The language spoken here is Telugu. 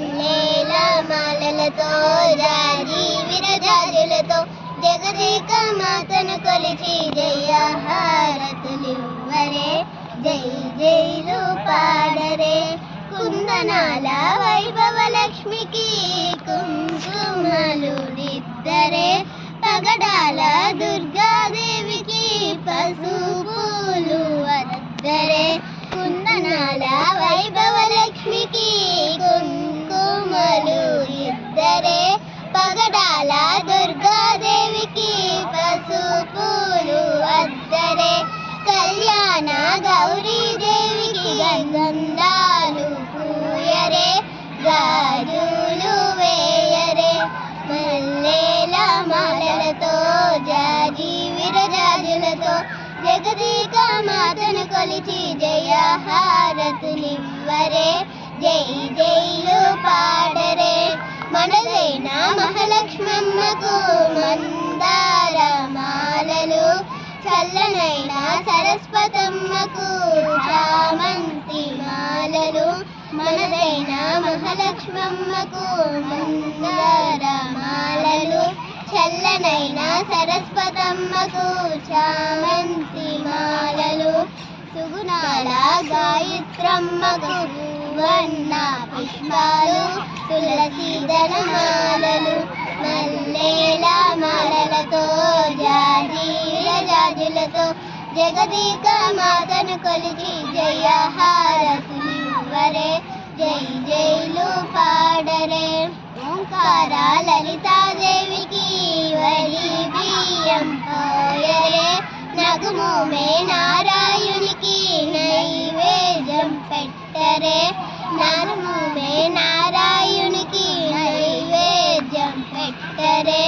మల్లేల మాలలతో జాజి విరజాజులతో జగదేక మాతను కొలిచి జయ హారతులివ్వరే జై జైలు పాడరే కుందనాల వైభవ లక్ష్మికి కుంకుమలుడిద్దరే పగడాల దుర్గాదేవికి పసుపులు వద్దరే కుందనాల వైభవ లక్ష్మికి కుంకుమలు ఇద్దరే పగడాల దుర్గాదేవికి పసుపులు వద్దరే కళ్యాణ గౌరీదేవికి గంధాలు పూయరే గాజులు వేయరే మల్లేల మాలలతో జాజి విరజాజులతో జగదేక మాతను కొలిచి జయ హారతులివ్వరే జై జైలు పాడరే మనదైన మహాలక్ష్మమ్మకు మందార మాలలు చల్లనైన సరస్వతమ్మకు చామంతి మాలలు మనదైన మహాలక్ష్మమ్మకు మందార మాలలు చల్లనైన సరస్వతమ్మకు చామంతి మాలలు సుగుణాల గాయత్రమ్మకు వన్న పుష్పాలు తులసీదన మాలలు మల్లేల మాలలతో జాజి విరజాజులతో జగదేక మాతను కొలిచి జయ హారతులివ్వరే జై జైలు పాడరే ఓంకార లలితాదేవికి వరి బియ్యం పోయరే నగుమోమే నారాయణునికి నైవేద్యం పెట్టరే నగుమోమే నారాయణునికి నైవేద్యం పెట్టరే